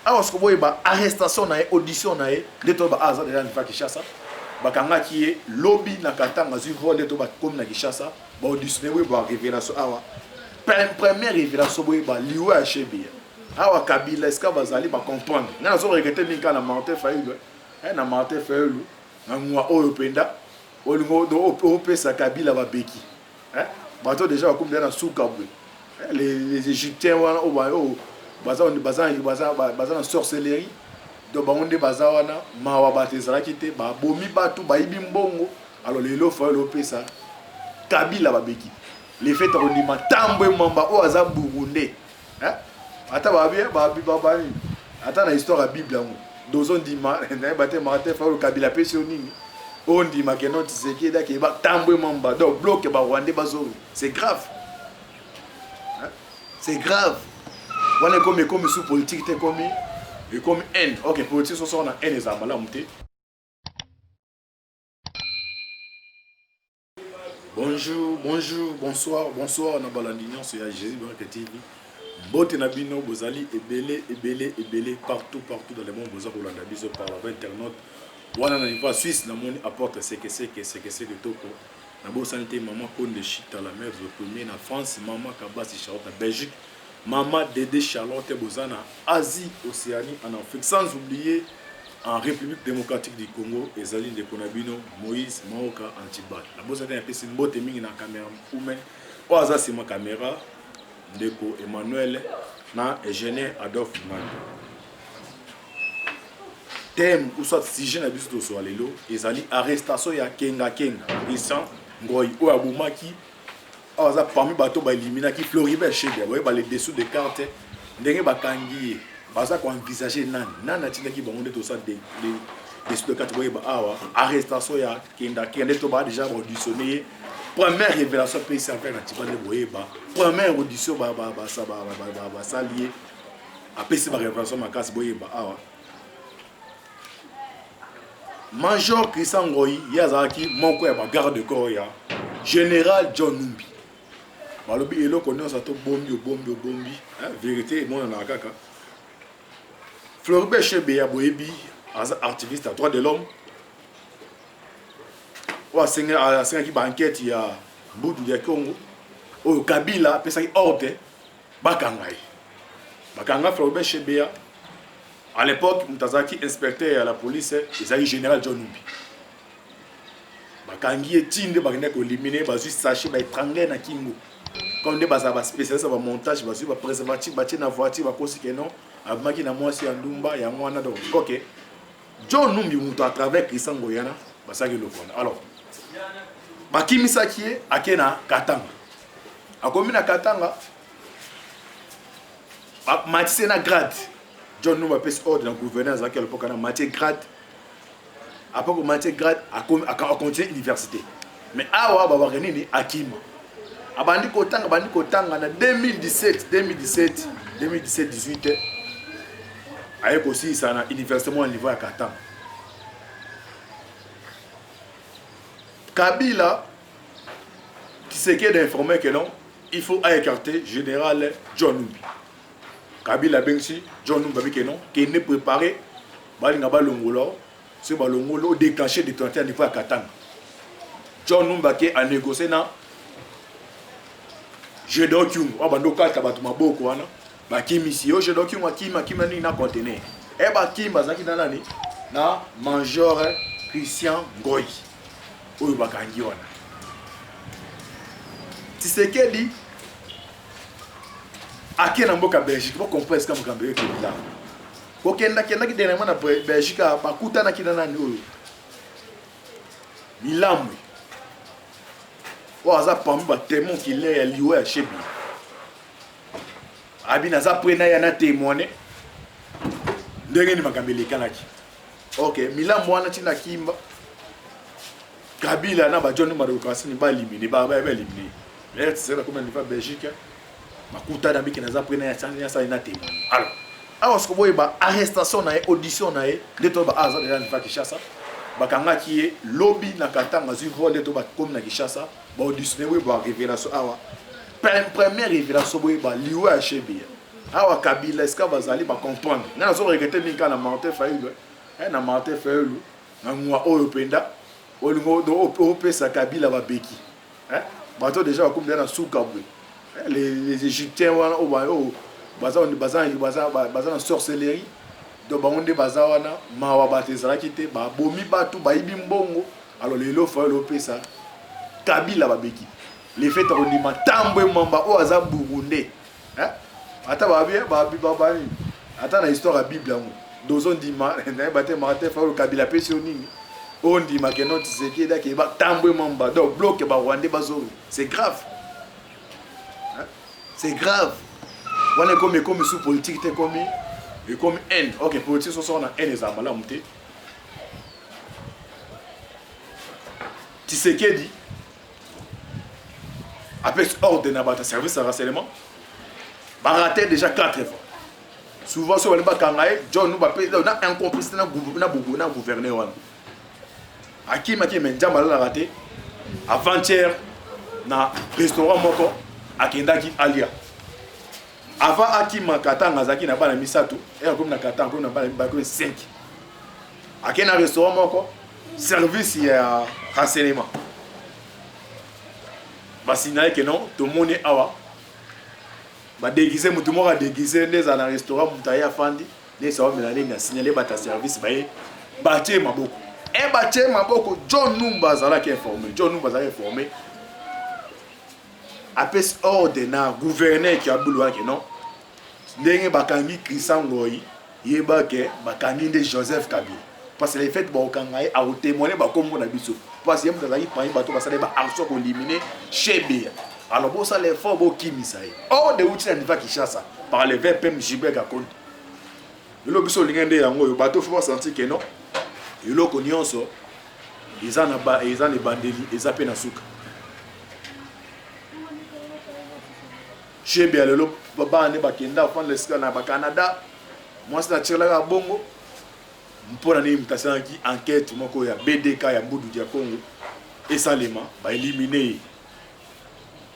Alors ce que vous voyez, arrestation na audition na de to ba aza déjà na Kinshasa. Bakanga qui est lobby na katanga zu vol de ba comme na Kinshasa. Ba auditionner oui ba révélation awa. Première révélation oui ba liwe a chebi. Awa Kabila est-ce que bazali ba comprendre. Na zo regretter minka na Martin Fayulu. Na Martin Fayulu na mwa oyo penda. Olingo do opesa Kabila ba beki. Bato déjà comme dans Soukabwe. Les Égyptiens wana o bazan sorcellerie do bangonde bazawana mawa batezala kite ba bomi batu ba ibi mbongo alors lelo fa lo pesa Kabila babeki les fêtes on dit matambo mamba o aza burundais ata ba ata na histoire ya Bible ngo dozon di ma na bate Martin fa lo Kabila pesi nini on dit ma kenon tseki da ke ba tambo mamba do bloque ba rwandais bazo c'est grave c'est grave. On est comme sous politique, comme haine. Ok, politique, ce sont en haine et amala monté. Bonjour, bonsoir, on a balandignon sur Jésus TV. Bote nabino, bozali, ebele, partout dans le monde, bozali, Rolanda Biso par la internaute. Wana na niveau Suisse, na moni apporte c'est que de toko. Na bo santé, maman Konde Chita, la mère de premier, na France, maman Kabasi Charlotte, en Belgique. Maman Dédé Charlotte Bozana, Asie, Océanie, en Afrique, sans oublier en République démocratique du Congo, Ezaline de Konabino, Moïse, Maoka, Antibat. La Bozana est une botte mingi na caméra humaine. Oaza c'est ma caméra, Ndeko Emmanuel, na Eugène Adolphe Man. Thème ou soit si je n'ai pas vu sur l'élo, Ezali arrestation ya Kenga, Rissan, Ngoy, Oabumaki. Alors, parmi les bateaux, ils qui Floribert chez eux, les dessous de cartes, ils ont envisagé nan qui vont tout ça des dessous de cartes, arrestation, déjà auditionné. Première révélation, pays faire première audition, ça lié. Après, c'est ma révélation, ma casse, Major Christian Ngoyi, Yazaki, mon garde de corps, Général John Numbi. Malobi elo connaît ça to bombi vérité mon na kaka Floribert Chebeya Boyebi activiste à droits de l'homme wa senga qui banquette ya Budu de Congo o Kabila pesa ki ordre bakanga Floribert Chebeya à l'époque Mutazaki inspecteur à la police Isaïe général John Numbi bakangi etinde bakende ko éliminer bazu sachet ba étrangler na kingo comme des bases spécialistes au montage, basu ba préservatif, bâti na voiture, ba kosi que non, abaki na mwasi andumba ya mwana donc OK. John Numbi muto à travers Christian Ngoyana, basaki le fond. Alors, bakimisa qui est akena Katanga. Akomi na Katanga, matise na grade. John Numbi pèse ordre dans gouverneur à l'époque na matise grade. Après que matise grade a continué l'université. Mais awa ba nini akima. Abandi kotanga na 2017 18 avec aussi ça na université au niveau à Katanga. Kabila qui s'est d'informer que non, il faut écarter général John Numbi. Kabila Bensi John Numbi que non, qui est préparé balinga balongolo, ce balongolo déclenché de 31 niveau à Katanga. John Numbi qui a négocié na je docume abando kata batu maboko wana bakimisi yo je docume akima ni na conteneur e bakimba zaki na nani na Major Christian Ngoyi oyo bakangi wana Tshisekedi akena mboka Belgique pour comprendre comme kambe ke bila kokenda ki dernièrement na Belgique bakutana ki na nani oyo Milamwe oaza parmi ba témoin qui l'est lié à Chebi. Abina za prena ya na témoigner. Ndenge ni makambele kanaki. OK, Milan mwana tina kimba. Kabila na ba John Madokasi ni ba éliminer, ba éliminer. Mais c'est là comme il va Belgique. Makuta na biki na za prena ya tsanya sa ina témoigner. Alors ce que vous voyez ba arrestation na audition na de to ba aza de la Kinshasa. Bakanga qui est lobby na Katanga zu vol de ba comme na Kinshasa. Ba auditionné oui ba révélation awa. Première révélation oui ba liwe a chebi. awa Kabila est-ce que bazali ba comprendre na zo regretter minka na Martin Fayulu na Martin Fayulu na ngwa oyo penda olingo do pesa Kabila ba beki bato déjà comme dans Soukabwe les Égyptiens wana o baza na sorcellerie do bangonde baza wana mawa batezala kite ba bomi batu ba ibi mbongo alors lelo Fayulu pesa Kabila ba beki les fêtes on dit matambwe mamba o aza burundais ata ata na histoire ya Bible yango dozo ndima na bate Martin Fayulu Kabila pesi onini on dit ma kenon Tshisekedi da ke ba tambwe mamba donc bloque ba Rwandais bazoro c'est grave c'est grave on est comme sous politique te comme et comme haine OK politique so na haine za mala muté Tshisekedi après ordre na bata service à renseignement baraté déjà 4 fois. Souvent, si on va kangaye, John nous va payer, on a un complice dans le gouverneur. Aki maki menja malala raté. Avant-hier, na restaurant moko, akendaki alia. Avant Aki makata ngazaki na bana misato, et comme na kata comme na bana bako 5. Aki na restaurant moko, service ya renseignement. Basinaye que non, tout le monde est awa. Ba déguisé mutu moko déguisé ndeza na restaurant mutaya fandi ne sawa melane na signaler bata service baye batie maboko batie maboko John Numba zala ki informé John Numba zala informé apes ordre na gouverneur ki abulu ke non ndenge bakangi Krisangoi yeba ke bakangi de Joseph Kabila parce que les faits ba okangaye a témoigner ba kombo na biso parce que mutazali pa bato basale ba action ko éliminer Chebea. Alors, bon, ça les faut beaucoup misaï. Or de outils à Kinshasa par les VPM Gilbert Gakonde. Le biso lingende yango yo bato faut sentir que non. Yo ko nyonso ils en bandeli ils appellent na suka. Chebea le baba ne bakenda fond le ska na ba Canada. Moi c'est la tchela bongo. Mpona ni mtasanki enquête moko ya BDK ya Mbudu dia Congo et salema ba éliminer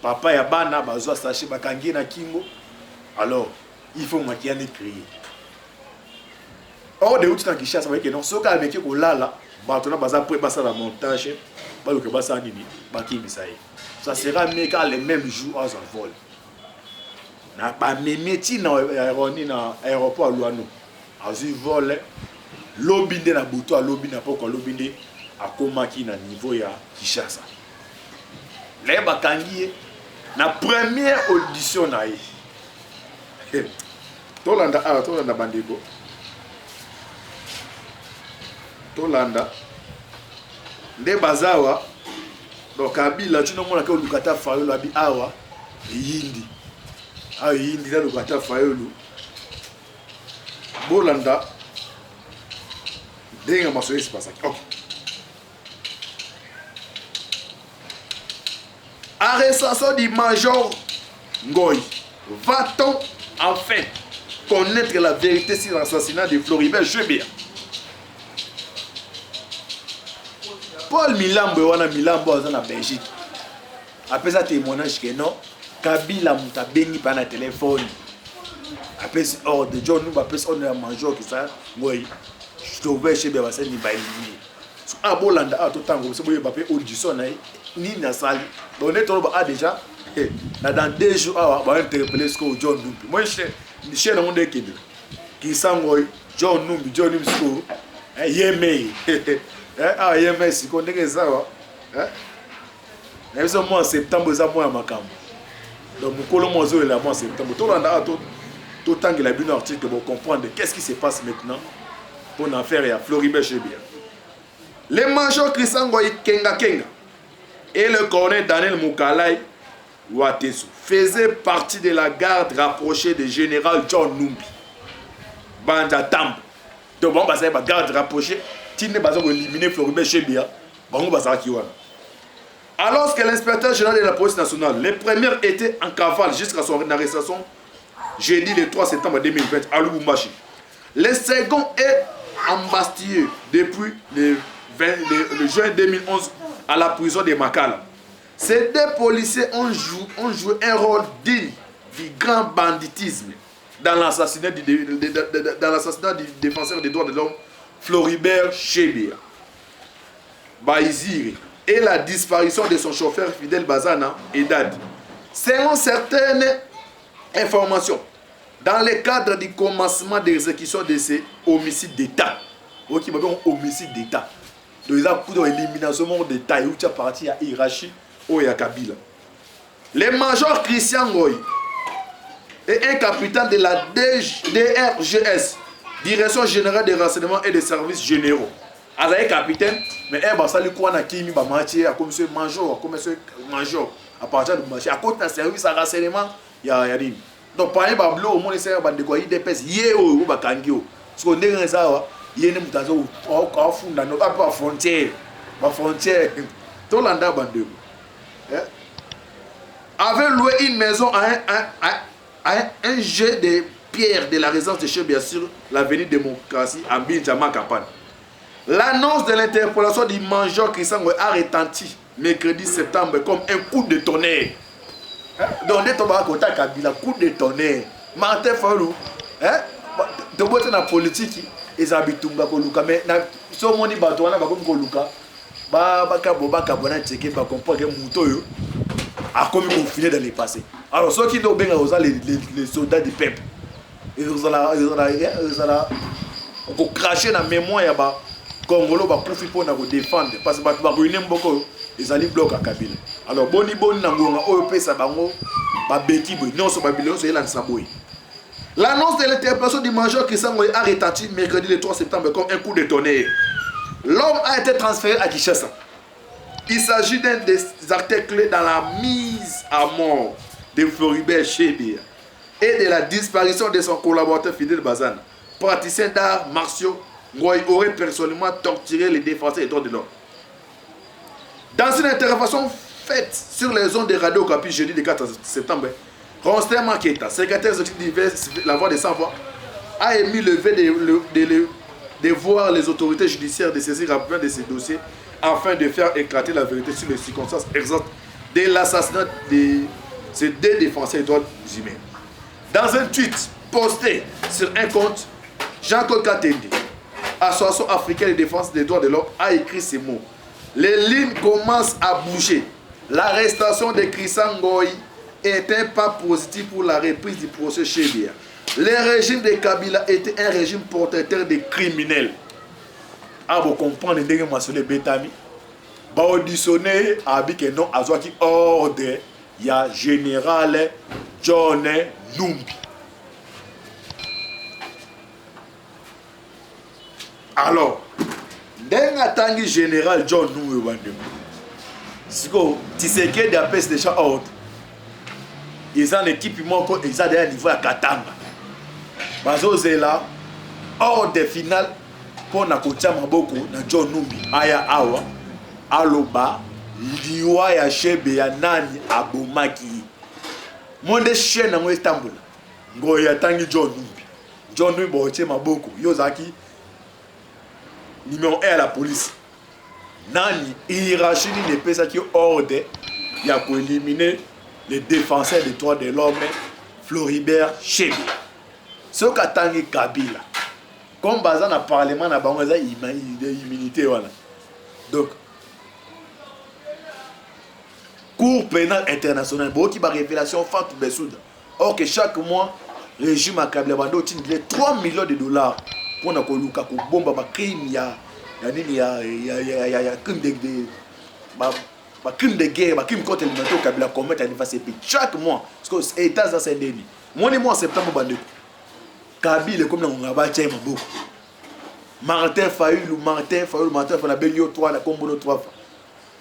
papa ya bana bazwa saché bakangi na kingo alors il faut makiane créer or de outil na Kinshasa ba ke non soka ameki ko lala bato na baza prêt basa la montage ba lo ke basa nini bakimisa ye ça sera méga les mêmes jours aux envol na ba memeti na aéroport Luano azu vol lobinde na buto a lobinde poko lobinde akomaki na niveau ya Kinshasa les bakangi na première audition na ye tolanda bandeko tolanda nde bazawa donc Kabila tu nomona ke Lukata Fayulu abi awa yindi na Lukata Fayulu bolanda denga masoye se pasaki OK. Arrestation du major Ngoy. Va-t-on enfin connaître la vérité sur l'assassinat de Floribert Chebea? Paul Milambo wana Milambo aza na Belgique. Après ça témoignage que non, Kabila muta bengi pa na téléphone. Après ordre de John nous après on a major qui ça Ngoy. Floribert Chebea va se ni ba éliminer. So abolanda a tout temps comme ça boye ba pe audition na ni na sali. Donc on a déjà dans 2 jours on va interpeller ce que John Numbi. Moi je suis dans mon équipe qui Krisangoi John Numbi so yeme yeme si ko ndenge ça et ça mois septembre ça mois makambo. Donc mukolo mozo la mois septembre tout landa tout temps que la bien article pour comprendre qu'est-ce qui se passe maintenant pour en faire à Floribert Chebea. Les majors Krisangoi Kenga et le colonel Daniel Mukalai Watesu faisaient partie de la garde rapprochée du général John Numbi. Banda Tambo. Donc bon, c'est la garde rapprochée. Tine baza ko éliminer Floribert Chebea. Bango baza ki wana. Alors que l'inspecteur général de la police nationale, le premier était en cavale jusqu'à son arrestation jeudi le 3 septembre 2020 à Lubumbashi. Le second est embastillé depuis le juin 2011 à la prison de Makala. Ces 2 policiers ont joué un rôle digne du grand banditisme dans l'assassinat du défenseur des droits de l'homme Floribert Chebeya Baiziri et la disparition de son chauffeur Fidel Bazana et Dad. Selon certaines informations, dans le cadre du commencement d'exécution de ces homicides d'État, ok, homicide d'État, donc il y a une élimination d'État, où tu as parti à Hirachi ou à Kabila. Le major Christian Ngoy est un capitaine de la DRGS, Direction Générale des Renseignements et des Services Généraux. Alors, il est capitaine, mais il va saluer quoi na kimi ba marché à comme ce major, à partir du marché à côté d'un service à renseignement, il y a dit. Donc par exemple, au moins c'est un de quoi il dépêche yéo ou ba kangio. Ce qu'on est ça, il y a une mutazo au fond dans notre frontière, ma frontière. Tout l'anda bande. Avait loué une maison à un jet de pierre de la résidence de Chebeya sur l'avenue Démocratie à Binjama Kapan. L'annonce de l'interpellation du major Christian Ngoy a retenti mercredi septembre comme un coup de tonnerre. Donc, on va à Kabila, coup de tonnerre. Martin Fayulu, de boîte na politique, ils habitent tout le mais si on dit bateau, on va comme Koluka, ba comprendre que Moutoyo a comme confiné dans les passés. Alors, ceux qui ont bien les soldats du peuple, ils ont craché dans la mémoire. Congolo va profiter pour nous défendre parce que va ruiner beaucoup les alliés bloquent à Kabila. Alors boni nangonga OEP ça bango ba beki boy non so babilo so yela nsaboy. L'annonce de l'interpellation du major Christian Ngoy a retenti mercredi le 3 septembre comme un coup de tonnerre. L'homme a été transféré à Kinshasa. Il s'agit d'un des acteurs clés dans la mise à mort de Floribert Chebeya et de la disparition de son collaborateur Fidel Bazana, praticien d'arts martiaux. Ngoy aurait personnellement torturé les défenseurs des droits de l'homme. Dans une intervention faite sur les ondes de Radio Okapi jeudi le 4 septembre, Ronstem Maketa, secrétaire exécutif de la Voix des Sans-Voix, a émis le vœu de voir les autorités judiciaires de saisir rapidement de ces dossiers afin de faire éclater la vérité sur les circonstances exactes de l'assassinat de ces deux défenseurs des droits humains. Dans un tweet posté sur un compte, Jean-Claude Katende, Association africaine de défense des droits de l'homme, a écrit ces mots. Les lignes commencent à bouger. L'arrestation de Christian Ngoy est un pas positif pour la reprise du procès Chebeya. Le régime de Kabila était un régime protecteur des criminels. Ah, vous comprenez, vous avez Betami. Vous auditionné avec un nom à qui ordre, il y a général John Numbi. Alors, dans le général John Numbi, si Tshisekedi a fait déjà ordre, ils ont une équipe ils ont déjà niveau à Katanga. Ils là, ordre final pour na kotia maboko na John Numbi. Aya awa, aloba, liwa ya Chebeya nani abomaki. Monde chaîne na Istanbul. Ngoya tangi John Numbi. John Numbi boche maboko. Yozaki numéro 1 à la police. Nani hiérarchie ne peut ça qui ordre il a pour éliminer les défenseurs des droits de l'homme Floribert Chebeya. Ce qu'attendait Kabila. Comme Bazan a parlement na bango za immunité voilà. Donc Cour pénale internationale bon qui va révélation Fatou Bensouda. Or que chaque mois le régime a Kabila bando tine 3 millions de dollars pour na koluka ko bomba ba crime ya nini ya crime de ba crime de guerre ba crime contre l'humanité au Kabila commettre à chaque mois parce que états dans ces derniers mois en septembre bando Kabila comme na ba tchai maboko Martin Fayulu na benyo 3 na kombono 3 fois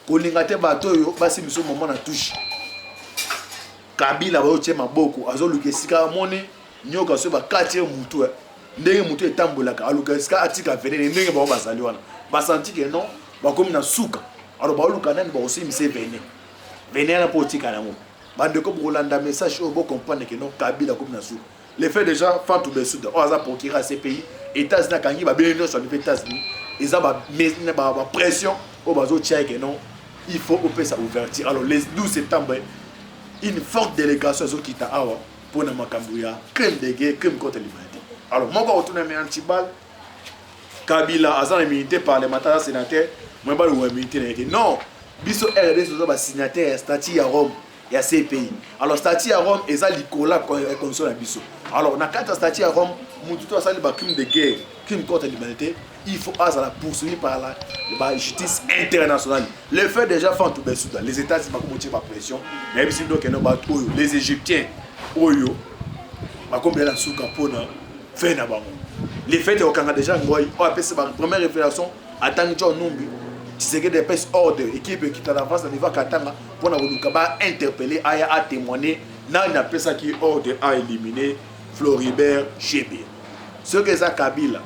kolingate bato yo basi miso moment na touche Kabila ba tchai maboko azoluka sika moni nyoka so ba 4e mutu ndenge mutu etambolaka aluka sika atika venene ndenge ba bazali wana basanti que non ba comme na suka alors ba luka nani ba aussi mise venene na politika na mo bande ko bolanda message au bon comprendre que non Kabila comme na suka. Les faits déjà Fatou Bensouda on a procuré à ces pays États-Unis quand il va bien sur les États-Unis ils ont ba pression au bazo tchai que non il faut opérer ça ouverture. Alors le 12 septembre une forte délégation qui t'a pour na makambo ya crime de guerre, crime contre l'humanité. Alors moi quand retourner un Antibal Kabila azan immunité parlementaire sénateur, moi pas le immunité non. Biso RDC so ba signataire statut à Rome. Il y a ces pays. Alors, statut à Rome, ils ont l'écola condition à Bissau. Alors, dans le statut à Rome, tout ça, c'est crime de guerre, crime contre l'humanité. Il faut la poursuivre par la justice internationale. Les faits déjà font tout bien. Les États, c'est pas comme motiver la pression. Mais si les Égyptiens, Oyo, comme la souka pour faire na bango. Les faits au Canada déjà, on appelle ça la première révélation à Tangjon Numbi. C'est que des pèses ordre, équipe qui est à l'avance, on va Katanga pour interpeller, à témoigner. Là, on appelle ça qui est ordre à éliminer Floribert Chebi. Ce que ça Kabila,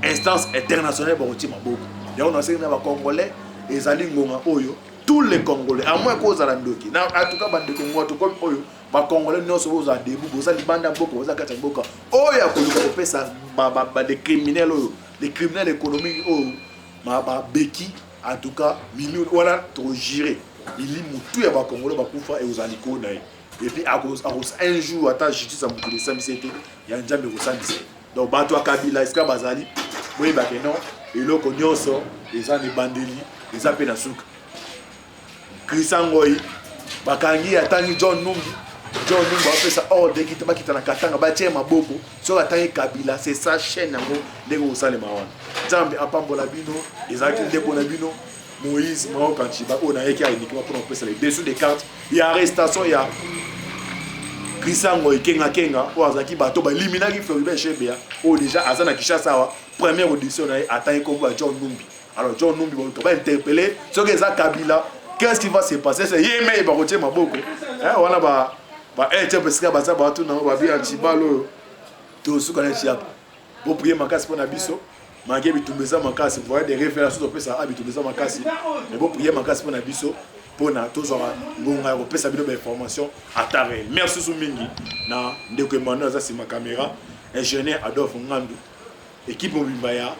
instance internationale pour le Maboko. Et on a dit que les Congolais, les Alingonga Oyo, tous les Congolais, à moins qu'on a Ndoki. En tout cas, les Congolais, tout comme Oyo, les Congolais ne sont pas des boucs, ils ont des bandes beaucoup, ils ont des bandes. Oyo, des criminels, des criminels économiques, Beki. En tout cas, millions voilà trop géré. Il est tout ya ba Congolais ba kufa et aux aliko na. Et puis à cause un jour à ta justice à Mukili Samisete, il y a un jambe au Sandise. Donc bato Kabila eska bazali, oui ba que non, et lo konyoso, les ans de bandeli, les appels na souk. Krisangoyi, bakangi atangi John Numbi a fait ça hors de qui te na katanga ba tie maboko, so atangi Kabila, c'est sa chaîne ngo ndeko osale mawana. Jambe apambola bino, ezaki ndeko na bino. Moïse, Mao Kanchiba, on a écrit uniquement pour nous les dessous des cartes. Il y a arrestation, il y a Krisango, Kenga Kenga, ou Azaki Bato, Liminaki Floribert Chebea, ou déjà Azana Kishasa, première audition, a atteint comme John Numbi. Alors John Numbi va interpeller, ce que ça Kabila, qu'est-ce qui va se passer? C'est Yémé, il va retirer ma boucle. Voilà, parce que Baza Batou, va bien Chibalo, tout ce qu'on a dit. Vous priez ma casse pour Nabiso. Mangue bitumbeza makasi, vous voyez des révélations de ça bitumbeza makasi. Mais vous priez makasi pour Nabiso pour na tous ngonga ko pesa bino information à travers. Merci Soumingi na ndeko Emmanuel za si ma caméra, ingénieur Adolphe Ngandu, équipe Obimbaya,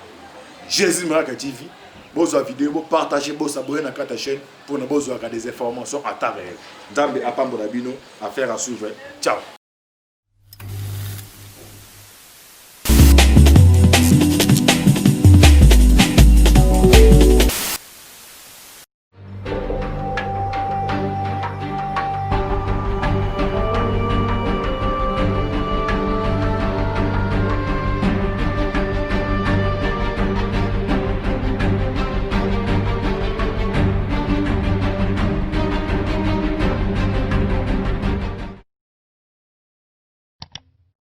Jésus Miracle TV. Bozo vidéo, bo partager, bo s'abonner na ta chaîne pour na bozo des informations à travers. Ndambe apambola bino, affaire à suivre. Ciao.